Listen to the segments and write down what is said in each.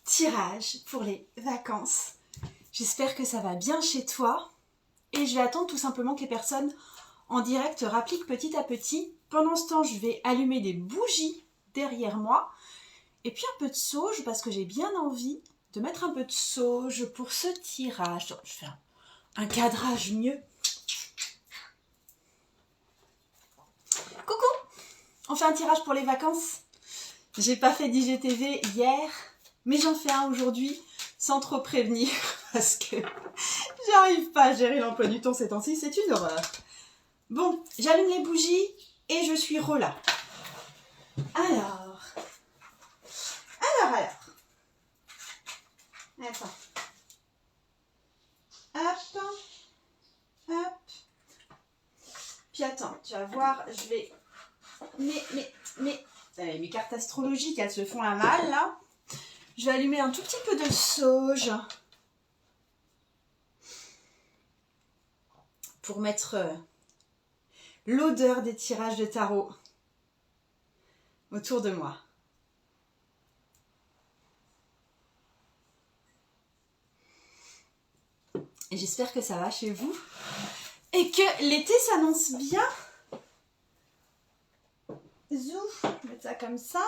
tirage pour les vacances. J'espère que ça va bien chez toi. Et je vais attendre tout simplement que les personnes en direct rappliquent petit à petit. Pendant ce temps, je vais allumer des bougies derrière moi. Et puis un peu de sauge parce que j'ai bien envie de mettre un peu de sauge pour ce tirage. Donc, je fais un cadrage mieux. Coucou! On fait un tirage pour les vacances. J'ai pas fait d'IGTV hier, mais j'en fais un aujourd'hui sans trop prévenir parce que j'arrive pas à gérer l'emploi du temps ces temps-ci, c'est une horreur. Bon, j'allume les bougies et je suis relâ. Alors. Attends. Hop. Hop. Puis attends, tu vas voir, je vais... mes cartes astrologiques, elles se font la malle, là. Je vais allumer un tout petit peu de sauge. Pour mettre l'odeur des tirages de tarot autour de moi. Et j'espère que ça va chez vous. Et que l'été s'annonce bien. Zou, je vais mettre ça comme ça.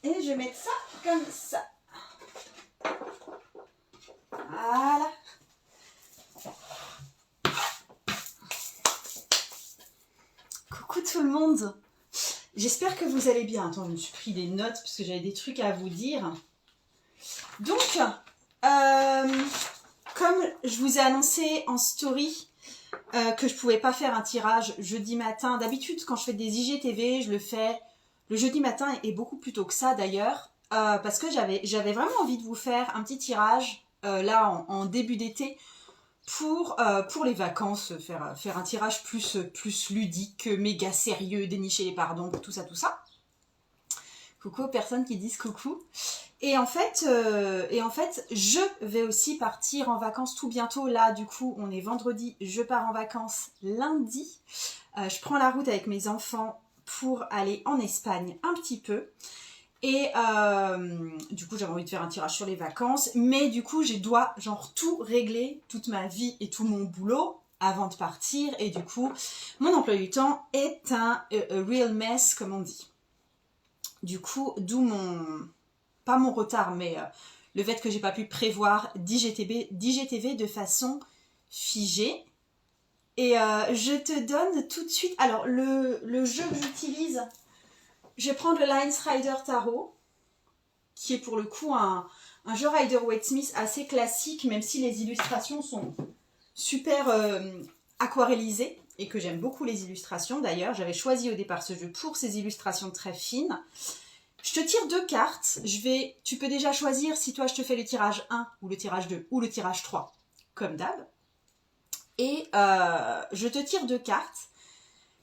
Et je vais mettre ça comme ça. Voilà. Coucou tout le monde. J'espère que vous allez bien. Attends, je me suis pris des notes parce que j'avais des trucs à vous dire. Donc, comme je vous ai annoncé en story que je pouvais pas faire un tirage jeudi matin. D'habitude, quand je fais des IGTV, je le fais le jeudi matin et beaucoup plus tôt que ça d'ailleurs. Parce que j'avais vraiment envie de vous faire un petit tirage là en début d'été pour les vacances, faire un tirage plus ludique, méga sérieux, dénicher les pardons, tout ça. Coucou aux personnes qui disent coucou. Et en fait, je vais aussi partir en vacances tout bientôt. Là, du coup, on est vendredi, je pars en vacances lundi. Je prends la route avec mes enfants pour aller en Espagne un petit peu. Et du coup, j'avais envie de faire un tirage sur les vacances. Mais du coup, je dois genre tout régler, toute ma vie et tout mon boulot avant de partir. Et du coup, mon emploi du temps est un real mess, comme on dit. Du coup, d'où pas mon retard, mais le fait que j'ai pas pu prévoir d'IGTV de façon figée. Et je te donne tout de suite... Alors, le jeu que j'utilise, je vais prendre le Lines Rider Tarot, qui est pour le coup un jeu Rider-Waite-Smith assez classique, même si les illustrations sont super aquarellisées, et que j'aime beaucoup les illustrations. D'ailleurs, j'avais choisi au départ ce jeu pour ses illustrations très fines. Je te tire 2 cartes. Tu peux déjà choisir si toi je te fais le tirage 1 ou le tirage 2 ou le tirage 3, comme d'hab. Et je te tire 2 cartes.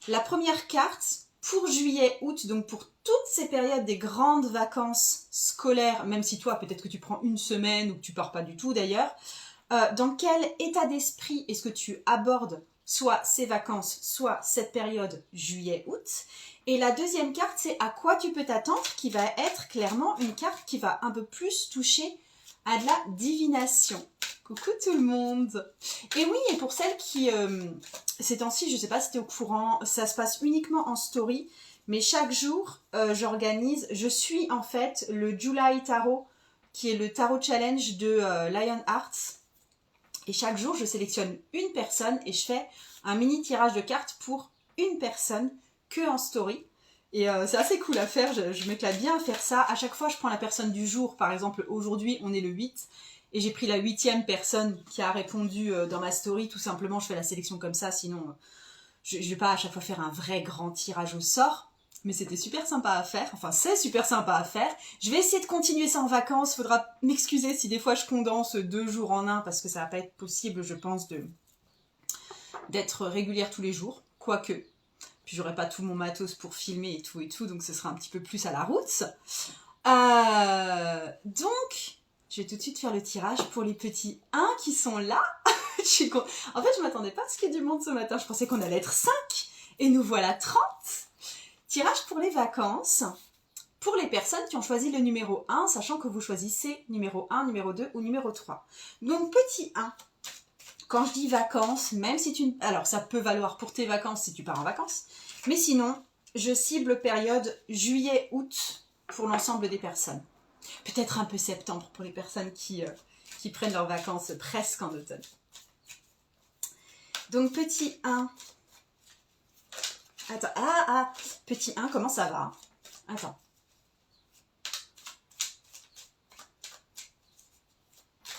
La première carte, pour juillet-août, donc pour toutes ces périodes des grandes vacances scolaires, même si toi peut-être que tu prends une semaine ou que tu pars pas du tout d'ailleurs, dans quel état d'esprit est-ce que tu abordes soit ces vacances, soit cette période juillet-août. Et la deuxième carte, c'est à quoi tu peux t'attendre, qui va être clairement une carte qui va un peu plus toucher à de la divination. Coucou tout le monde. Et oui, et pour celles qui, ces temps-ci, je ne sais pas si tu es au courant, ça se passe uniquement en story, mais chaque jour, je suis en fait le July Tarot, qui est le Tarot Challenge de Lionheart. Et chaque jour, je sélectionne une personne et je fais un mini tirage de cartes pour une personne que en story. Et c'est assez cool à faire, je m'éclate bien à faire ça. À chaque fois, je prends la personne du jour. Par exemple, aujourd'hui, on est le 8 et j'ai pris la 8e personne qui a répondu dans ma story. Tout simplement, je fais la sélection comme ça, sinon je ne vais pas à chaque fois faire un vrai grand tirage au sort. Mais c'était super sympa à faire, enfin c'est super sympa à faire. Je vais essayer de continuer ça en vacances, faudra m'excuser si des fois je condense 2 jours en un parce que ça va pas être possible, je pense, d'être régulière tous les jours, quoique. Puis j'aurai pas tout mon matos pour filmer et tout, donc ce sera un petit peu plus à la route. Donc, je vais tout de suite faire le tirage pour les petits 1 qui sont là. En fait, je m'attendais pas à ce qu'il y ait du monde ce matin, je pensais qu'on allait être 5 et nous voilà 30. Tirage pour les vacances. pour les personnes qui ont choisi le numéro 1, sachant que vous choisissez numéro 1, numéro 2 ou numéro 3. Donc petit 1, quand je dis vacances, même si tu... Alors ça peut valoir pour tes vacances si tu pars en vacances, mais sinon, je cible période juillet-août pour l'ensemble des personnes. Peut-être un peu septembre pour les personnes qui prennent leurs vacances presque en automne. Donc petit 1. Attends, petit 1, comment ça va? Attends.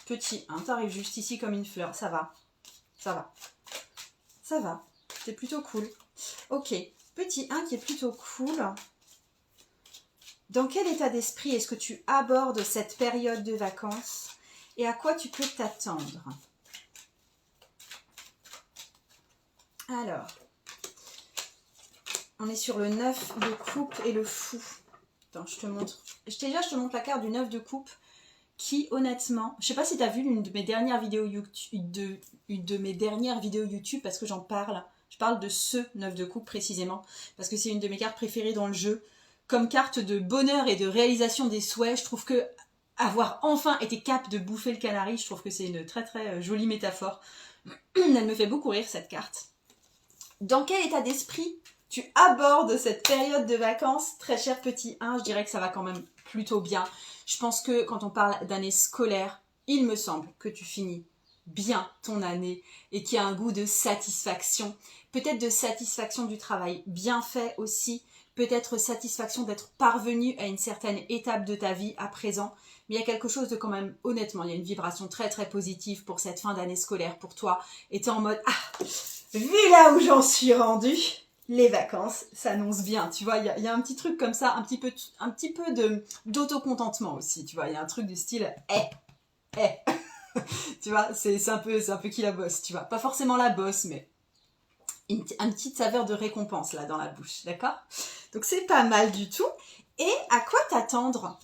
Petit 1, t'arrives juste ici comme une fleur, ça va. Ça va. Ça va. C'est plutôt cool. Ok, petit 1 qui est plutôt cool. Dans quel état d'esprit est-ce que tu abordes cette période de vacances et à quoi tu peux t'attendre? Alors, on est sur le 9 de coupe et le fou. Attends, je te montre. Déjà, je te montre la carte du 9 de coupe qui, honnêtement, je sais pas si tu as vu une de mes dernières vidéos YouTube, parce que j'en parle. Je parle de ce 9 de coupe précisément, parce que c'est une de mes cartes préférées dans le jeu. Comme carte de bonheur et de réalisation des souhaits, je trouve que avoir enfin été capable de bouffer le canari, je trouve que c'est une très très jolie métaphore. Elle me fait beaucoup rire cette carte. Dans quel état d'esprit tu abordes cette période de vacances, très cher petit 1? Je dirais que ça va quand même plutôt bien. Je pense que quand on parle d'année scolaire, il me semble que tu finis bien ton année et qu'il y a un goût de satisfaction. Peut-être de satisfaction du travail bien fait aussi. Peut-être satisfaction d'être parvenu à une certaine étape de ta vie à présent. Mais il y a quelque chose de quand même, honnêtement, il y a une vibration très très positive pour cette fin d'année scolaire pour toi. Et tu es en mode, vu là où j'en suis rendue, les vacances s'annoncent bien. Tu vois, il y a un petit truc comme ça, un petit peu d'autocontentement aussi. Tu vois, il y a un truc du style, tu vois, c'est un peu qui la bosse, tu vois. Pas forcément la bosse, mais une petite saveur de récompense là dans la bouche, d'accord? Donc c'est pas mal du tout. Et à quoi t'attendre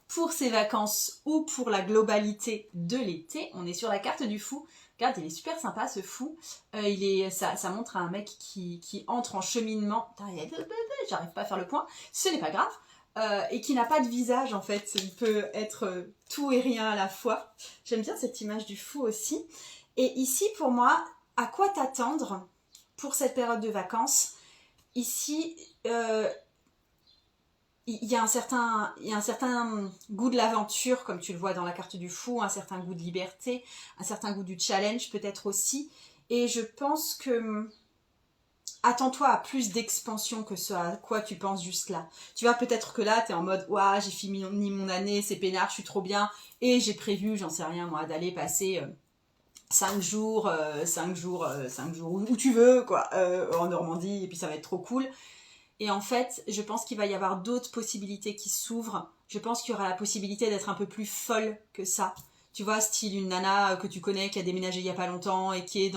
pour ces vacances ou pour la globalité de l'été? On est sur la carte du fou. Regarde, il est super sympa ce fou. Ça montre un mec qui entre en cheminement. J'arrive pas à faire le point. Ce n'est pas grave. Et qui n'a pas de visage en fait. Il peut être tout et rien à la fois. J'aime bien cette image du fou aussi. Et ici pour moi, à quoi t'attendre pour cette période de vacances? Ici, il y a un certain goût de l'aventure, comme tu le vois dans la carte du fou, un certain goût de liberté, un certain goût du challenge peut-être aussi. Et je pense que attends-toi à plus d'expansion que ce à quoi tu penses juste là. Tu vois, peut-être que là, tu es en mode « Ouah, j'ai fini mon année, c'est peinard, je suis trop bien. » Et j'ai prévu, j'en sais rien moi, d'aller passer 5 jours où tu veux, quoi, en Normandie, et puis ça va être trop cool. Et en fait, je pense qu'il va y avoir d'autres possibilités qui s'ouvrent. Je pense qu'il y aura la possibilité d'être un peu plus folle que ça. Tu vois, style une nana que tu connais qui a déménagé il y a pas longtemps et qui est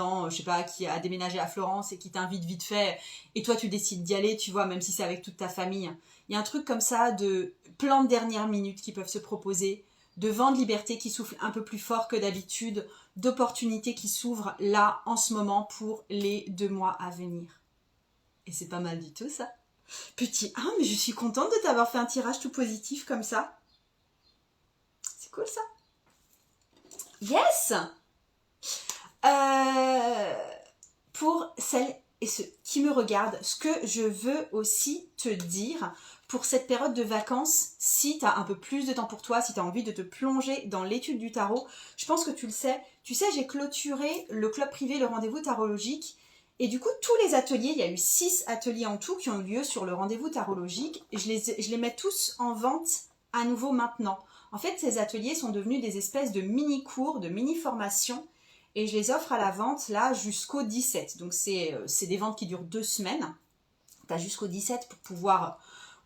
qui a déménagé à Florence et qui t'invite vite fait. Et toi, tu décides d'y aller, tu vois, même si c'est avec toute ta famille. Il y a un truc comme ça de plans de dernière minute qui peuvent se proposer, de vent de liberté qui souffle un peu plus fort que d'habitude, d'opportunités qui s'ouvrent là, en ce moment, pour les 2 mois à venir. Et c'est pas mal du tout, ça. Petit 1, mais je suis contente de t'avoir fait un tirage tout positif comme ça. C'est cool ça. Yes. Pour celles et ceux qui me regardent, ce que je veux aussi te dire pour cette période de vacances, si tu as un peu plus de temps pour toi, si tu as envie de te plonger dans l'étude du tarot, je pense que tu le sais. Tu sais, j'ai clôturé le club privé, le rendez-vous tarologique. Et du coup, tous les ateliers, il y a eu 6 ateliers en tout qui ont eu lieu sur le rendez-vous tarologique. Et je les mets tous en vente à nouveau maintenant. En fait, ces ateliers sont devenus des espèces de mini-cours, de mini-formations. Et je les offre à la vente là jusqu'au 17. Donc c'est des ventes qui durent 2 semaines. Tu as jusqu'au 17 pour pouvoir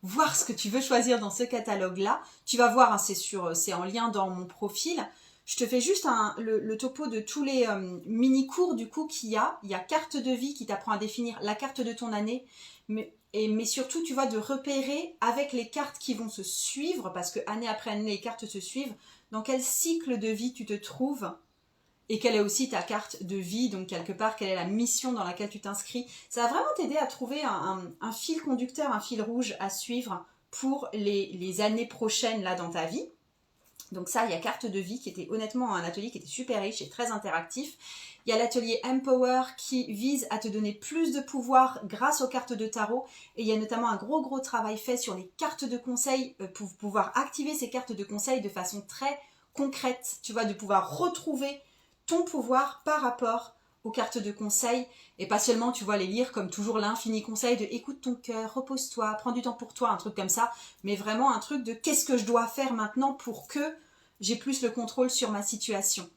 voir ce que tu veux choisir dans ce catalogue-là. Tu vas voir, hein, c'est en lien dans mon profil. Je te fais juste le topo de tous les mini-cours du coup qu'il y a. Il y a carte de vie qui t'apprend à définir la carte de ton année, mais surtout, tu vois, de repérer avec les cartes qui vont se suivre, parce que année après année, les cartes se suivent, dans quel cycle de vie tu te trouves et quelle est aussi ta carte de vie, donc quelque part, quelle est la mission dans laquelle tu t'inscris. Ça va vraiment t'aider à trouver un fil conducteur, un fil rouge à suivre pour les années prochaines là dans ta vie. Donc ça, il y a carte de vie qui était honnêtement un atelier qui était super riche et très interactif. Il y a l'atelier Empower qui vise à te donner plus de pouvoir grâce aux cartes de tarot. Et il y a notamment un gros travail fait sur les cartes de conseil pour pouvoir activer ces cartes de conseil de façon très concrète. Tu vois, de pouvoir retrouver ton pouvoir par rapport aux cartes de conseil. Et pas seulement, tu vois, les lire comme toujours l'infini conseil de écoute ton cœur, repose-toi, prends du temps pour toi, un truc comme ça. Mais vraiment un truc de qu'est-ce que je dois faire maintenant pour que j'ai plus le contrôle sur ma situation.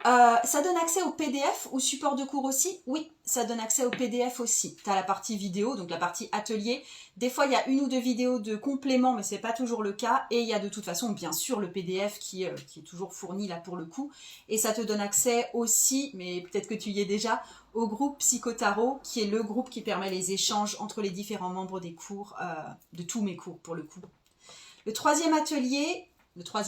Ça donne accès au PDF ou support de cours aussi? Oui, ça donne accès au PDF aussi. Tu as la partie vidéo, donc la partie atelier. Des fois, il y a 1 ou 2 vidéos de complément, mais ce n'est pas toujours le cas. Et il y a de toute façon, bien sûr, le PDF qui est toujours fourni là pour le coup. Et ça te donne accès aussi, mais peut-être que tu y es déjà, au groupe Psychotarot, qui est le groupe qui permet les échanges entre les différents membres des cours, de tous mes cours pour le coup. Le troisième atelier...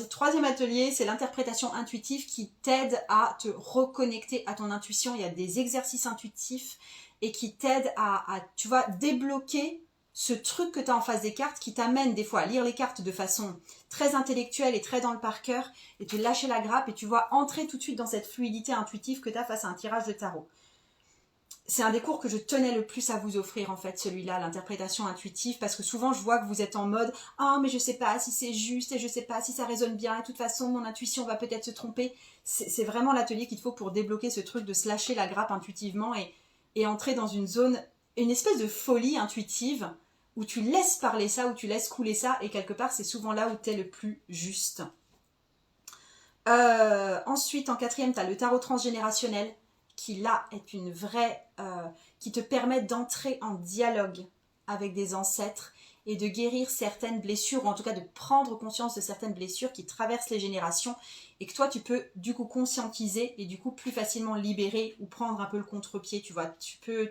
troisième atelier, c'est l'interprétation intuitive qui t'aide à te reconnecter à ton intuition. Il y a des exercices intuitifs et qui t'aident à, tu vois, débloquer ce truc que tu as en face des cartes qui t'amène des fois à lire les cartes de façon très intellectuelle et très dans le par cœur et te lâcher la grappe et tu vois entrer tout de suite dans cette fluidité intuitive que tu as face à un tirage de tarot. C'est un des cours que je tenais le plus à vous offrir en fait, celui-là, l'interprétation intuitive, parce que souvent je vois que vous êtes en mode « Ah mais je sais pas si c'est juste et je sais pas si ça résonne bien et de toute façon mon intuition va peut-être se tromper ». C'est vraiment l'atelier qu'il te faut pour débloquer ce truc de se lâcher la grappe intuitivement et entrer dans une zone, une espèce de folie intuitive où tu laisses parler ça, où tu laisses couler ça et quelque part c'est souvent là où tu es le plus juste. Ensuite en 4e, tu as le tarot transgénérationnel, qui là est une vraie, qui te permet d'entrer en dialogue avec des ancêtres et de guérir certaines blessures, ou en tout cas de prendre conscience de certaines blessures qui traversent les générations et que toi tu peux du coup conscientiser et du coup plus facilement libérer ou prendre un peu le contre-pied, tu vois, tu peux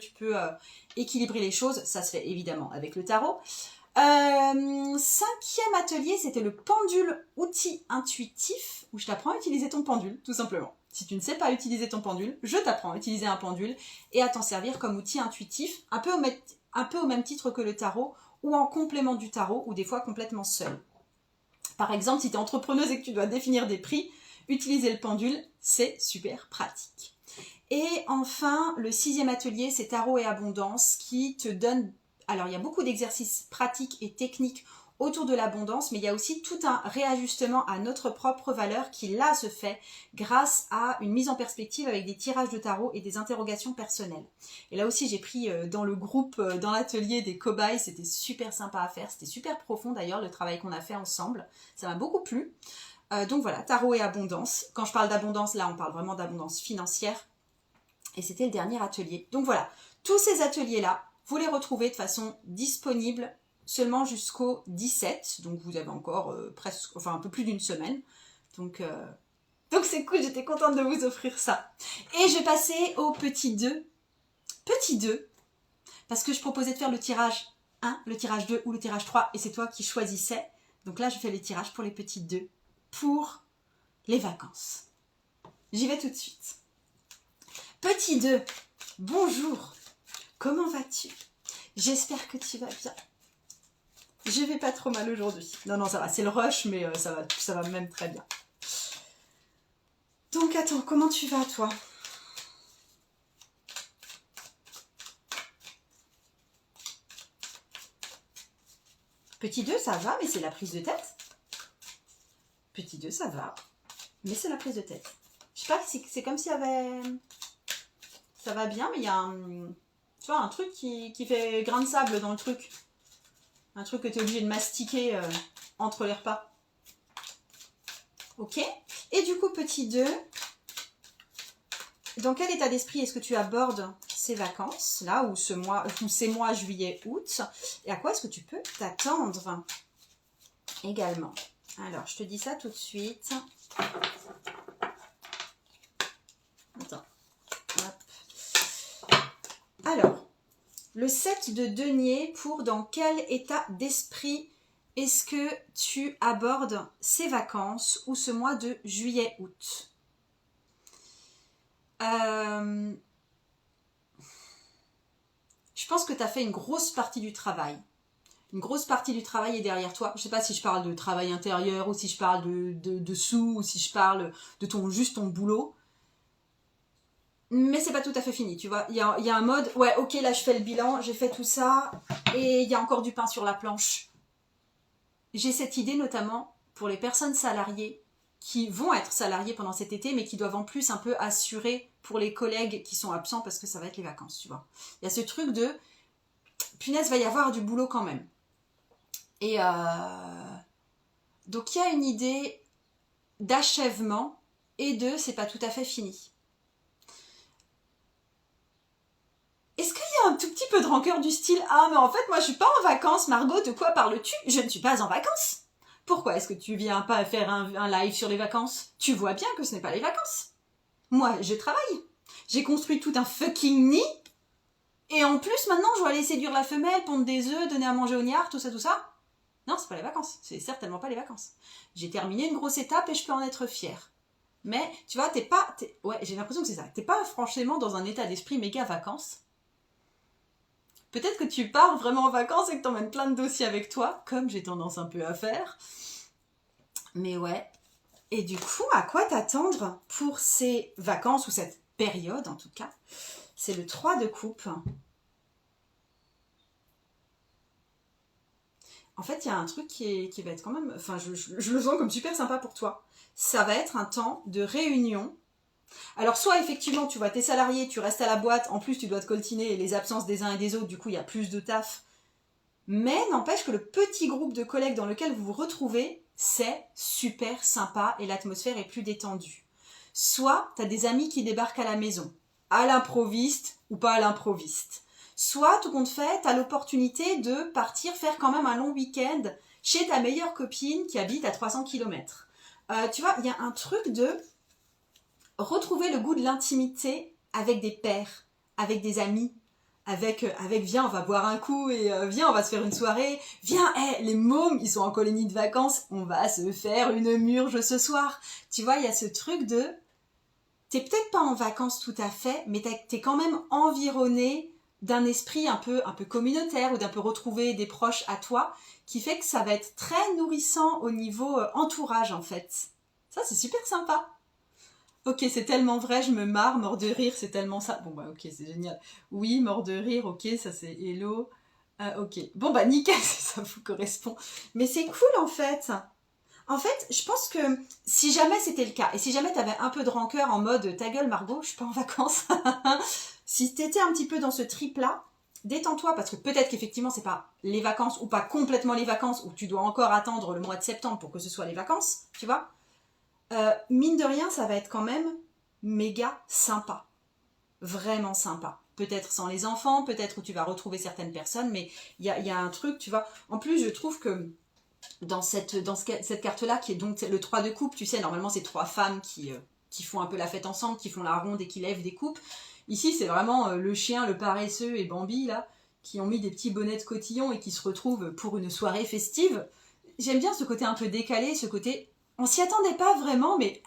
équilibrer les choses, ça se fait évidemment avec le tarot. 5e atelier, c'était le pendule outil intuitif, où je t'apprends à utiliser ton pendule, tout simplement. Si tu ne sais pas utiliser ton pendule, je t'apprends à utiliser un pendule et à t'en servir comme outil intuitif, un peu au même titre que le tarot, ou en complément du tarot, ou des fois complètement seul. Par exemple, si tu es entrepreneuse et que tu dois définir des prix, utiliser le pendule, c'est super pratique. Et enfin, le 6e atelier, c'est tarot et abondance, qui te donne... Alors, il y a beaucoup d'exercices pratiques et techniques autour de l'abondance, mais il y a aussi tout un réajustement à notre propre valeur qui, là, se fait grâce à une mise en perspective avec des tirages de tarot et des interrogations personnelles. Et là aussi, j'ai pris dans le groupe, dans l'atelier des cobayes, c'était super sympa à faire, c'était super profond d'ailleurs, le travail qu'on a fait ensemble, ça m'a beaucoup plu. Donc voilà, tarot et abondance. Quand je parle d'abondance, là, on parle vraiment d'abondance financière. Et c'était le dernier atelier. Donc voilà, tous ces ateliers-là, vous les retrouvez de façon disponible seulement jusqu'au 17. Donc vous avez encore un peu plus d'une semaine. Donc c'est cool, j'étais contente de vous offrir ça. Et je vais passer au petit 2. Petit 2, parce que je proposais de faire le tirage 1, le tirage 2 ou le tirage 3, et c'est toi qui choisissais. Donc là, je fais les tirages pour les petits 2, pour les vacances. J'y vais tout de suite. Petit 2, bonjour, comment vas-tu? J'espère que tu vas bien. Je vais pas trop mal aujourd'hui. Non, ça va, c'est le rush, mais ça va même très bien. Donc attends, comment tu vas toi? Petit 2, ça va, mais c'est la prise de tête. Petit 2, ça va, mais c'est la prise de tête. Je sais pas, c'est comme s'il y avait... Ça va bien, mais il y a tu vois, un truc qui fait grain de sable dans le truc. Un truc que tu es obligé de mastiquer entre les repas. Ok. Et du coup, petit 2, dans quel état d'esprit est-ce que tu abordes ces vacances, là, ou ces mois juillet, août, et à quoi est-ce que tu peux t'attendre également? Alors, je te dis ça tout de suite. Attends. Hop. Alors, le 7 de denier pour dans quel état d'esprit est-ce que tu abordes ces vacances ou ce mois de juillet-août? Je pense que tu as fait une grosse partie du travail. une grosse partie du travail est derrière toi. Je sais pas si je parle de travail intérieur ou si je parle de sous ou si je parle de juste ton boulot. Mais c'est pas tout à fait fini, tu vois. Il y a un mode, ouais, ok, là je fais le bilan, j'ai fait tout ça, et il y a encore du pain sur la planche. J'ai cette idée notamment pour les personnes salariées qui vont être salariées pendant cet été, mais qui doivent en plus un peu assurer pour les collègues qui sont absents parce que ça va être les vacances, tu vois. Il y a ce truc de, punaise, va y avoir du boulot quand même. Et donc il y a une idée d'achèvement et de c'est pas tout à fait fini. Est-ce qu'il y a un tout petit peu de rancœur du style « Ah, mais en fait, moi, je suis pas en vacances, Margot, de quoi parles-tu? Je ne suis pas en vacances. Pourquoi est-ce que tu viens pas faire un live sur les vacances? Tu vois bien que ce n'est pas les vacances. Moi, je travaille. J'ai construit tout un fucking nid. Et en plus, maintenant, je dois aller séduire la femelle, pondre des œufs, donner à manger au niard, tout ça, tout ça. Non, c'est pas les vacances. C'est certainement pas les vacances. J'ai terminé une grosse étape et je peux en être fière. Mais, tu vois, ouais, j'ai l'impression que c'est ça. T'es pas franchement dans un état d'esprit méga vacances. Peut-être que tu pars vraiment en vacances et que t'emmènes plein de dossiers avec toi, comme j'ai tendance un peu à faire. Mais ouais. Et du coup, à quoi t'attendre pour ces vacances, ou cette période en tout cas? C'est le 3 de coupe. En fait, il y a un truc qui va être quand même... Enfin, je le sens comme super sympa pour toi. Ça va être un temps de réunion. Alors, soit effectivement, tu vois, t'es salarié, tu restes à la boîte, en plus tu dois te coltiner les absences des uns et des autres, du coup, il y a plus de taf. Mais n'empêche que le petit groupe de collègues dans lequel vous vous retrouvez, c'est super sympa et l'atmosphère est plus détendue. Soit t'as des amis qui débarquent à la maison, à l'improviste ou pas à l'improviste. Soit, tout compte fait, t'as l'opportunité de partir faire quand même un long week-end chez ta meilleure copine qui habite à 300 km. Tu vois, il y a un truc de retrouver le goût de l'intimité avec des pairs, avec des amis, avec viens, on va boire un coup et viens, on va se faire une soirée. Viens, les mômes, ils sont en colonie de vacances, on va se faire une murge ce soir. Tu vois, il y a ce truc de... T'es peut-être pas en vacances tout à fait, mais t'es quand même environné d'un esprit un peu communautaire ou d'un peu retrouver des proches à toi, qui fait que ça va être très nourrissant au niveau entourage en fait. Ça, c'est super sympa. Ok, c'est tellement vrai, je me marre, mort de rire, c'est tellement ça. Bon bah ok, c'est génial. Oui, mort de rire, ok, ça c'est hello. Ok, bon bah nickel, ça vous correspond. Mais c'est cool en fait. En fait, je pense que si jamais c'était le cas, et si jamais t'avais un peu de rancœur en mode ta gueule Margot, je suis pas en vacances, si t'étais un petit peu dans ce trip-là, détends-toi parce que peut-être qu'effectivement c'est pas les vacances ou pas complètement les vacances ou tu dois encore attendre le mois de septembre pour que ce soit les vacances, tu vois. Mine de rien, ça va être quand même méga sympa. Vraiment sympa. Peut-être sans les enfants, peut-être où tu vas retrouver certaines personnes, mais il y a un truc, tu vois. En plus, je trouve que dans cette carte-là, qui est donc le 3 de coupe, tu sais, normalement, c'est 3 femmes qui font un peu la fête ensemble, qui font la ronde et qui lèvent des coupes. Ici, c'est vraiment le chien, le paresseux et Bambi, là, qui ont mis des petits bonnets de cotillon et qui se retrouvent pour une soirée festive. J'aime bien ce côté un peu décalé, ce côté... On s'y attendait pas vraiment, mais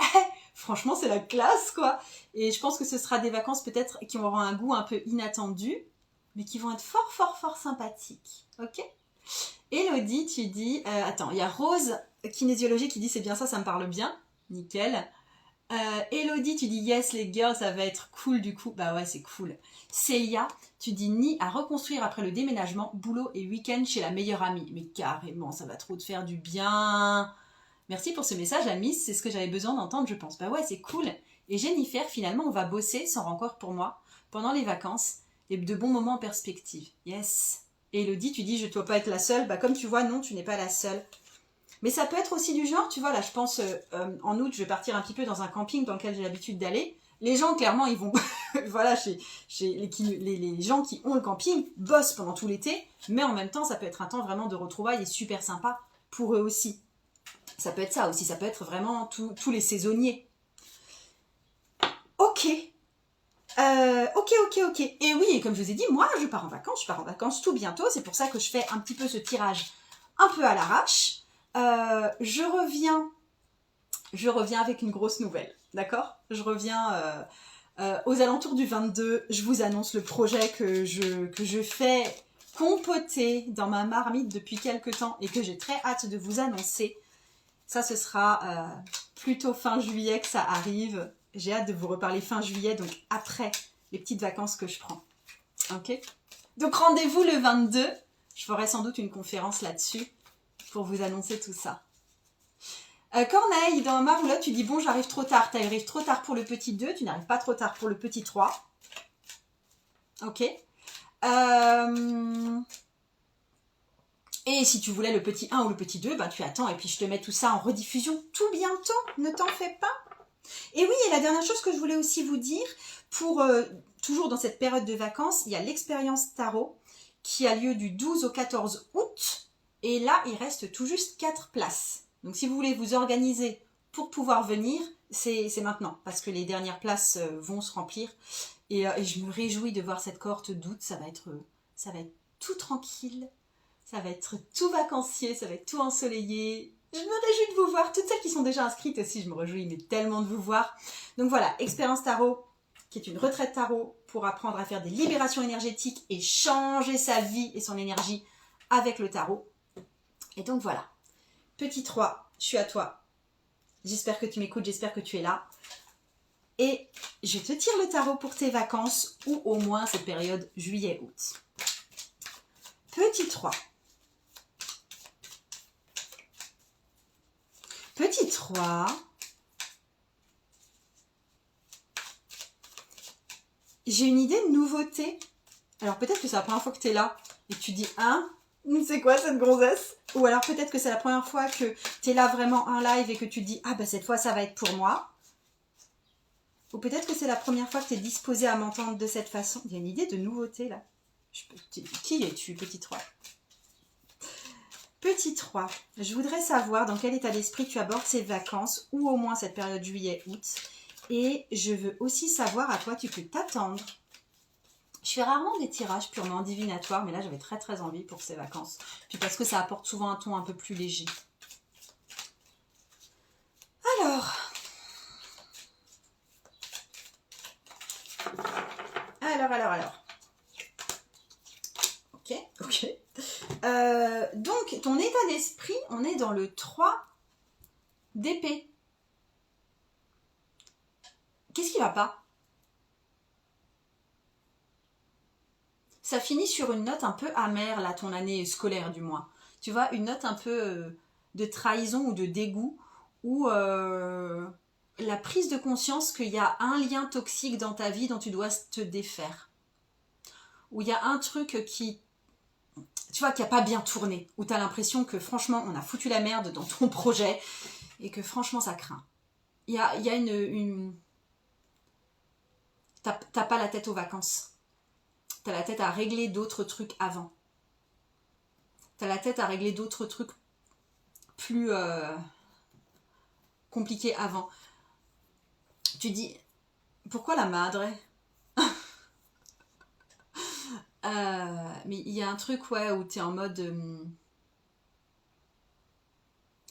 franchement, c'est la classe, quoi. Et je pense que ce sera des vacances peut-être qui auront un goût un peu inattendu, mais qui vont être fort, fort, fort sympathiques. Ok? Elodie, tu dis... attends, il y a Rose, kinésiologie, qui dit c'est bien ça, ça me parle bien. Nickel. Elodie, tu dis yes les girls, ça va être cool du coup. Bah ouais, c'est cool. Seiya, tu dis ni à reconstruire après le déménagement, boulot et week-end chez la meilleure amie. Mais carrément, ça va trop te faire du bien. Merci pour ce message, Miss, c'est ce que j'avais besoin d'entendre, je pense. Bah ouais, c'est cool. Et Jennifer, finalement, on va bosser, sans rancœur pour moi, pendant les vacances, et de bons moments en perspective. Yes. Et Elodie, tu dis, je ne dois pas être la seule. Bah comme tu vois, non, tu n'es pas la seule. Mais ça peut être aussi du genre, tu vois, là, je pense, en août, je vais partir un petit peu dans un camping dans lequel j'ai l'habitude d'aller. Les gens, clairement, ils vont... voilà, chez les gens qui ont le camping bossent pendant tout l'été, mais en même temps, ça peut être un temps vraiment de retrouvailles et super sympa pour eux aussi. Ça peut être ça aussi, ça peut être vraiment tous les saisonniers. Ok. Ok. Et oui, et comme je vous ai dit, moi, je pars en vacances tout bientôt. C'est pour ça que je fais un petit peu ce tirage un peu à l'arrache. Je reviens avec une grosse nouvelle, d'accord? Je reviens aux alentours du 22. Je vous annonce le projet que je fais compoté dans ma marmite depuis quelques temps et que j'ai très hâte de vous annoncer. Ça, ce sera plutôt fin juillet que ça arrive. J'ai hâte de vous reparler fin juillet, donc après les petites vacances que je prends. Ok? Donc rendez-vous le 22. Je ferai sans doute une conférence là-dessus pour vous annoncer tout ça. Corneille, dans ma roulotte, tu dis bon, j'arrive trop tard. Tu arrives trop tard pour le petit 2, tu n'arrives pas trop tard pour le petit 3. Ok. Et si tu voulais le petit 1 ou le petit 2, ben tu attends et puis je te mets tout ça en rediffusion tout bientôt. Ne t'en fais pas. Et oui, et la dernière chose que je voulais aussi vous dire, pour toujours dans cette période de vacances, il y a l'expérience tarot qui a lieu du 12 au 14 août. Et là, il reste tout juste 4 places. Donc si vous voulez vous organiser pour pouvoir venir, c'est maintenant. Parce que les dernières places vont se remplir. Et je me réjouis de voir cette cohorte d'août. Ça va être tout tranquille. Ça va être tout vacancier. Ça va être tout ensoleillé. Je me réjouis de vous voir. Toutes celles qui sont déjà inscrites aussi, je me réjouis mais tellement de vous voir. Donc voilà, Expérience Tarot, qui est une retraite tarot pour apprendre à faire des libérations énergétiques et changer sa vie et son énergie avec le tarot. Et donc voilà. Petit 3, je suis à toi. J'espère que tu m'écoutes, j'espère que tu es là. Et je te tire le tarot pour tes vacances ou au moins cette période juillet-août. Petit 3. Petit 3. J'ai une idée de nouveauté. Alors peut-être que c'est la première fois que tu es là et que tu dis hein, c'est quoi cette grossesse? Ou alors peut-être que c'est la première fois que tu es là vraiment en live et que tu te dis ah bah cette fois ça va être pour moi. Ou peut-être que c'est la première fois que tu es disposé à m'entendre de cette façon. Il y a une idée de nouveauté là. Qui es-tu, petit 3? Petit 3, je voudrais savoir dans quel état d'esprit tu abordes ces vacances ou au moins cette période juillet-août. Et je veux aussi savoir à quoi tu peux t'attendre. Je fais rarement des tirages purement divinatoires, mais là j'avais très très envie pour ces vacances. Puis parce que ça apporte souvent un ton un peu plus léger. Alors. Ok. Donc, ton état d'esprit, on est dans le 3 d'épée. Qu'est-ce qui va pas? Ça finit sur une note un peu amère, là, ton année scolaire du moins. Tu vois, une note un peu de trahison ou de dégoût, ou la prise de conscience qu'il y a un lien toxique dans ta vie dont tu dois te défaire. Où il y a un truc qui... Tu vois, qui n'a pas bien tourné, où tu as l'impression que franchement, on a foutu la merde dans ton projet et que franchement, ça craint. Il y a une... T'as pas la tête aux vacances. T'as la tête à régler d'autres trucs avant. T'as la tête à régler d'autres trucs plus compliqués avant. Tu dis, pourquoi la madre? Mais il y a un truc ouais, où tu es en mode...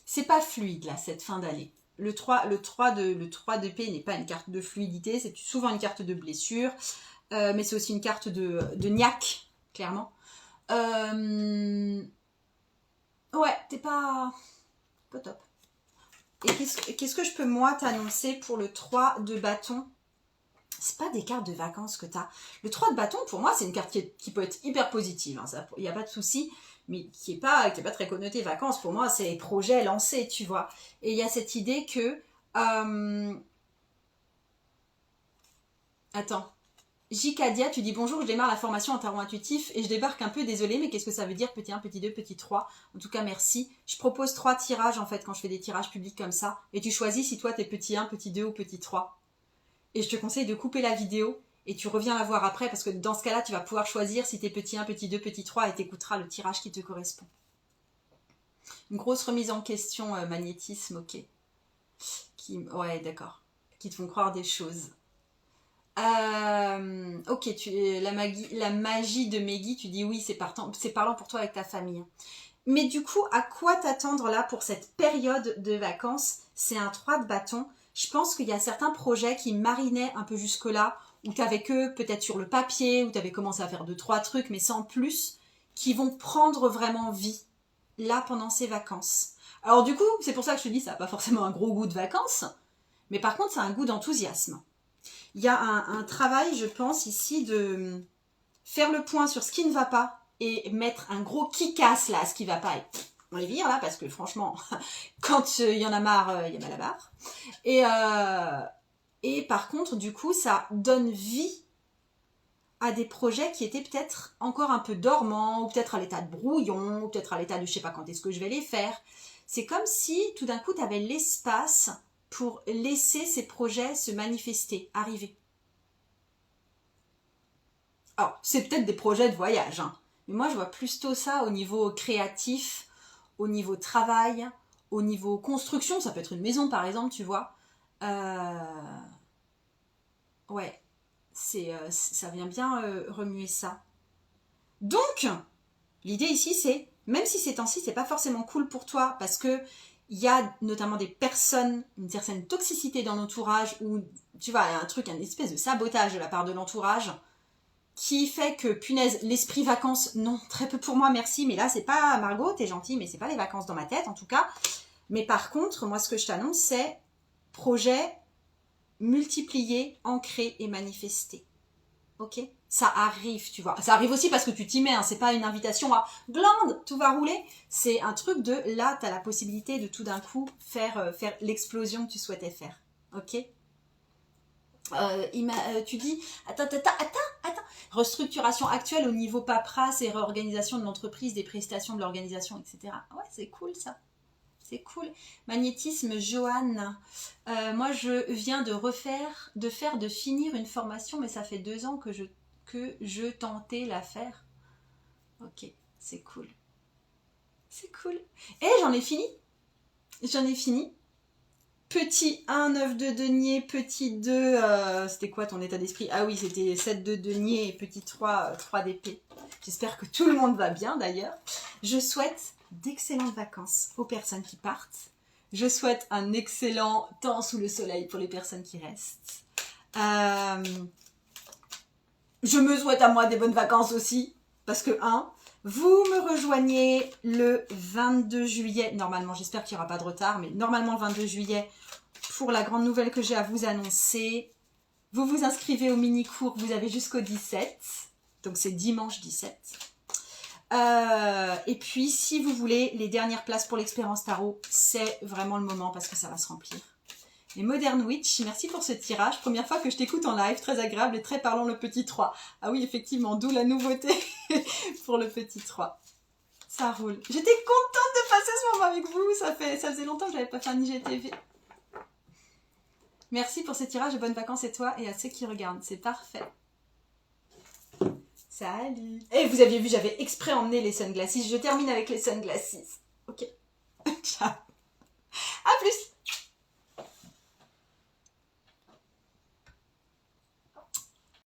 c'est pas fluide là, cette fin d'année. Le 3 d'épée n'est pas une carte de fluidité, c'est souvent une carte de blessure, mais c'est aussi une carte de niaque, clairement. Ouais, t'es pas top. Et qu'est-ce que je peux moi t'annoncer pour le 3 de bâton? C'est pas des cartes de vacances que tu as. Le 3 de bâton, pour moi, c'est une carte qui peut être hyper positive. Il n'y a pas de souci, mais qui est pas très connotée vacances. Pour moi, c'est projet lancé, tu vois. Et il y a cette idée que... Attends. Jikadia, tu dis bonjour, je démarre la formation en tarot intuitif et je débarque un peu, désolée, mais qu'est-ce que ça veut dire petit 1, petit 2, petit 3? En tout cas, merci. Je propose 3 tirages en fait quand je fais des tirages publics comme ça. Et tu choisis si toi t'es petit 1, petit 2 ou petit 3. Et je te conseille de couper la vidéo et tu reviens la voir après parce que dans ce cas-là, tu vas pouvoir choisir si t'es petit 1, petit 2, petit 3 et t'écouteras le tirage qui te correspond. Une grosse remise en question, magnétisme, ok. Ouais, d'accord. Qui te font croire des choses. Ok, la magie de Meggy, tu dis oui, c'est parlant pour toi avec ta famille. Mais du coup, à quoi t'attendre là pour cette période de vacances? C'est un 3 de bâton. Je pense qu'il y a certains projets qui marinaient un peu jusque-là, où tu avais que peut-être sur le papier, où tu avais commencé à faire 2-3 trucs, mais sans plus, qui vont prendre vraiment vie, là, pendant ces vacances. Alors du coup, c'est pour ça que je te dis, ça n'a pas forcément un gros goût de vacances, mais par contre, ça a un goût d'enthousiasme. Il y a un travail, je pense, ici, de faire le point sur ce qui ne va pas et mettre un gros kick-ass, là, à ce qui ne va pas. Et on les vire, là, parce que franchement, quand il y en a marre, il y a mal à barre. Et par contre, du coup, ça donne vie à des projets qui étaient peut-être encore un peu dormants, ou peut-être à l'état de brouillon, ou peut-être à l'état de je sais pas quand est-ce que je vais les faire. C'est comme si tout d'un coup tu avais l'espace pour laisser ces projets se manifester, arriver. Alors, c'est peut-être des projets de voyage, hein, mais moi je vois plutôt ça au niveau créatif, au niveau travail, au niveau construction, ça peut être une maison par exemple, tu vois. Ouais. Ça vient bien remuer ça. Donc, l'idée ici, c'est, même si ces temps-ci, c'est pas forcément cool pour toi, parce que il y a notamment des personnes, une certaine toxicité dans l'entourage, ou tu vois, un espèce de sabotage de la part de l'entourage, qui fait que, punaise, l'esprit vacances, non, très peu pour moi, merci, mais là, c'est pas, Margot, t'es gentille, mais c'est pas les vacances dans ma tête, en tout cas. Mais par contre, moi, ce que je t'annonce, c'est projet multiplier, ancrer et manifester. Ok ? Ça arrive, tu vois. Ça arrive aussi parce que tu t'y mets, hein. C'est pas une invitation à glande, tout va rouler. C'est un truc de là, tu as la possibilité de tout d'un coup faire l'explosion que tu souhaitais faire. Ok ? Tu dis, attends. Restructuration actuelle au niveau paperasse et réorganisation de l'entreprise, des prestations de l'organisation, etc. Ouais, c'est cool ça. C'est cool. Magnétisme, Joanne. Moi, je viens de finir une formation, mais ça fait 2 ans que je tentais la faire. Ok, c'est cool. C'est cool. Et j'en ai fini. Petit 1, 9 de denier, petit 2, c'était quoi ton état d'esprit? Ah oui, c'était 7 de denier et petit 3, 3 d'épée. J'espère que tout le monde va bien d'ailleurs. Je souhaite d'excellentes vacances aux personnes qui partent. Je souhaite un excellent temps sous le soleil pour les personnes qui restent. Je me souhaite à moi des bonnes vacances aussi, parce que vous me rejoignez le 22 juillet, normalement, j'espère qu'il n'y aura pas de retard, mais normalement le 22 juillet, pour la grande nouvelle que j'ai à vous annoncer. Vous vous inscrivez au mini-cours, vous avez jusqu'au 17, donc c'est dimanche 17. Et puis, si vous voulez, les dernières places pour l'expérience tarot, c'est vraiment le moment parce que ça va se remplir. Et Modern Witch, merci pour ce tirage. Première fois que je t'écoute en live, très agréable et très parlant le petit 3. Ah oui, effectivement, d'où la nouveauté pour le petit 3. Ça roule. J'étais contente de passer ce moment avec vous. Ça faisait longtemps que je n'avais pas fait un IGTV. Merci pour ce tirage et bonnes vacances à toi et à ceux qui regardent. C'est parfait. Salut. Et vous aviez vu, j'avais exprès emmené les sunglasses. Je termine avec les sunglasses. Ok. Ciao. À plus.